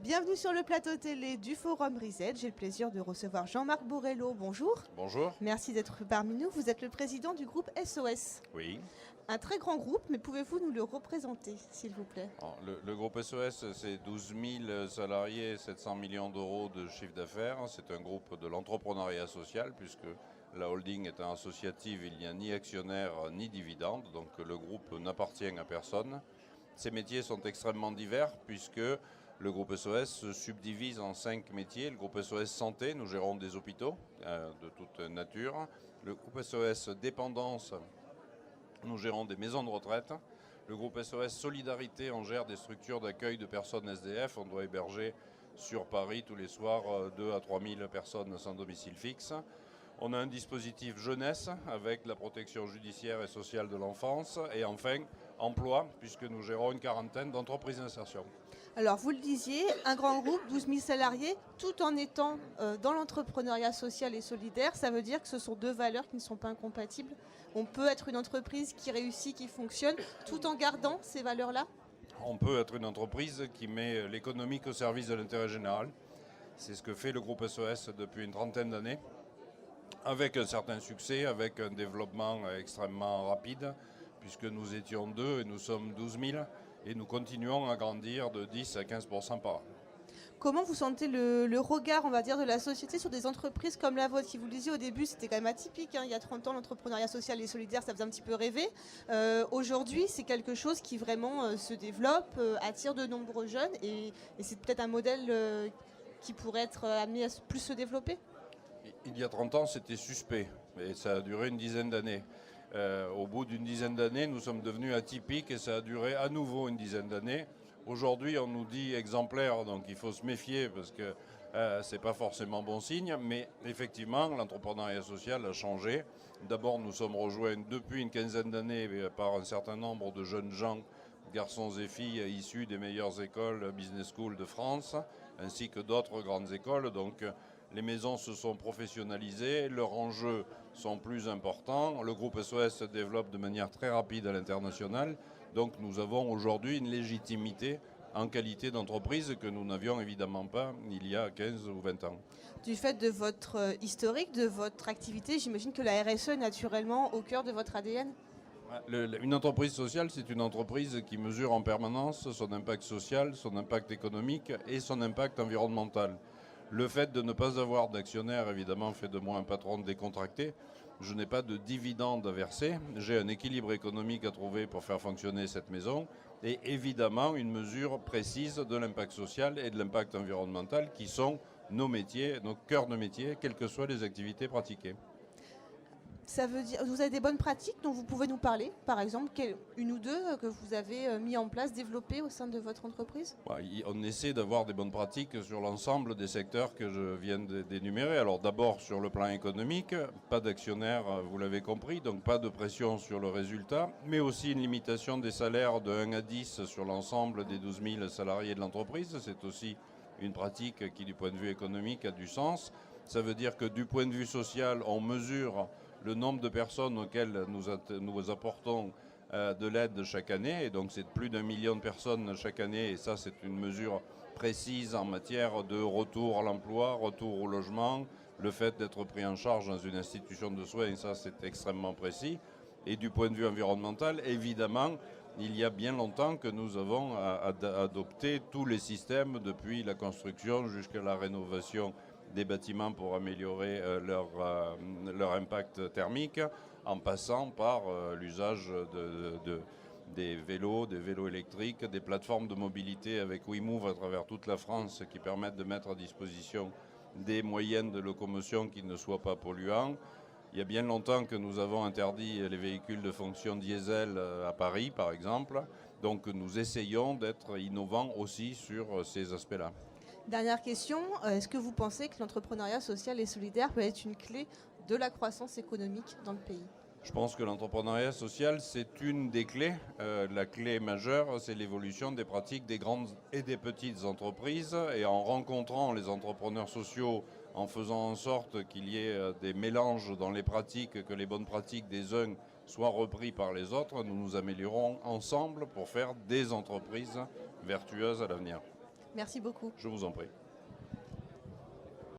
Bienvenue sur le plateau télé du Forum Reset. J'ai le plaisir de recevoir Jean-Marc Borrello. Bonjour. Bonjour. Merci d'être parmi nous. Vous êtes le président du groupe SOS. Oui. Un très grand groupe, mais pouvez-vous nous le représenter, s'il vous plaît? Alors, le groupe SOS, c'est 12 000 salariés, 700 millions d'euros de chiffre d'affaires. C'est un groupe de l'entrepreneuriat social, puisque la holding étant associative, il n'y a ni actionnaire ni dividende, donc le groupe n'appartient à personne. Ces métiers sont extrêmement divers, puisque le groupe SOS se subdivise en 5 métiers. Le groupe SOS Santé, nous gérons des hôpitaux de toute nature. Le groupe SOS Dépendance, nous gérons des maisons de retraite. Le groupe SOS Solidarité, on gère des structures d'accueil de personnes SDF. On doit héberger sur Paris tous les soirs 2 à 3 000 personnes sans domicile fixe. On a un dispositif jeunesse avec la protection judiciaire et sociale de l'enfance. Et enfin, emploi, puisque nous gérons une quarantaine d'entreprises d'insertion. Alors, vous le disiez, un grand groupe, 12 000 salariés, tout en étant dans l'entrepreneuriat social et solidaire, ça veut dire que ce sont deux valeurs qui ne sont pas incompatibles. On peut être une entreprise qui réussit, qui fonctionne, tout en gardant ces valeurs-là? On peut être une entreprise qui met l'économique au service de l'intérêt général. C'est ce que fait le groupe SOS depuis une trentaine d'années, avec un certain succès, avec un développement extrêmement rapide, puisque nous étions 2 et nous sommes 12 000, et nous continuons à grandir de 10 à 15% par an. Comment vous sentez le regard, on va dire, de la société sur des entreprises comme la vôtre, qui, vous le disiez au début, c'était quand même atypique, hein. Il y a 30 ans, l'entrepreneuriat social et solidaire, ça faisait un petit peu rêver. Aujourd'hui, c'est quelque chose qui vraiment se développe, attire de nombreux jeunes, et c'est peut-être un modèle qui pourrait être amené à plus se développer? Il y a 30 ans, c'était suspect, et ça a duré une dizaine d'années. Au bout d'une dizaine d'années, nous sommes devenus atypiques et ça a duré à nouveau une dizaine d'années. Aujourd'hui, on nous dit exemplaire, donc il faut se méfier parce que c'est pas forcément bon signe. Mais effectivement, l'entrepreneuriat social a changé. D'abord, nous sommes rejoints depuis une quinzaine d'années par un certain nombre de jeunes gens, garçons et filles issus des meilleures écoles business school de France, ainsi que d'autres grandes écoles. Donc, les maisons se sont professionnalisées, leurs enjeux sont plus importants. Le groupe SOS se développe de manière très rapide à l'international. Donc nous avons aujourd'hui une légitimité en qualité d'entreprise que nous n'avions évidemment pas il y a 15 ou 20 ans. Du fait de votre historique, de votre activité, j'imagine que la RSE est naturellement au cœur de votre ADN? Une entreprise sociale, c'est une entreprise qui mesure en permanence son impact social, son impact économique et son impact environnemental. Le fait de ne pas avoir d'actionnaire, évidemment, fait de moi un patron décontracté. Je n'ai pas de dividendes à verser. J'ai un équilibre économique à trouver pour faire fonctionner cette maison. Et évidemment, une mesure précise de l'impact social et de l'impact environnemental qui sont nos métiers, nos cœurs de métier, quelles que soient les activités pratiquées. Ça veut dire, vous avez des bonnes pratiques dont vous pouvez nous parler, par exemple, une ou deux que vous avez mis en place, développées au sein de votre entreprise? On essaie d'avoir des bonnes pratiques sur l'ensemble des secteurs que je viens d'énumérer. Alors d'abord sur le plan économique, pas d'actionnaire, vous l'avez compris, donc pas de pression sur le résultat, mais aussi une limitation des salaires de 1 à 10 sur l'ensemble des 12 000 salariés de l'entreprise. C'est aussi une pratique qui, du point de vue économique, a du sens. Ça veut dire que du point de vue social, on mesure le nombre de personnes auxquelles nous apportons de l'aide chaque année. Et donc c'est plus d'1 million de personnes chaque année. Et ça, c'est une mesure précise en matière de retour à l'emploi, retour au logement, le fait d'être pris en charge dans une institution de soins. Ça, c'est extrêmement précis. Et du point de vue environnemental, évidemment, il y a bien longtemps que nous avons adopté tous les systèmes, depuis la construction jusqu'à la rénovation des bâtiments pour améliorer leur impact thermique, en passant par l'usage des vélos électriques, des plateformes de mobilité avec WeMove à travers toute la France qui permettent de mettre à disposition des moyens de locomotion qui ne soient pas polluants. Il y a bien longtemps que nous avons interdit les véhicules de fonction diesel à Paris, par exemple. Donc nous essayons d'être innovants aussi sur ces aspects-là. Dernière question, est-ce que vous pensez que l'entrepreneuriat social et solidaire peut être une clé de la croissance économique dans le pays? Je pense que l'entrepreneuriat social, c'est une des clés. La clé majeure, c'est l'évolution des pratiques des grandes et des petites entreprises. Et en rencontrant les entrepreneurs sociaux, en faisant en sorte qu'il y ait des mélanges dans les pratiques, que les bonnes pratiques des uns soient reprises par les autres, nous nous améliorons ensemble pour faire des entreprises vertueuses à l'avenir. Merci beaucoup. Je vous en prie.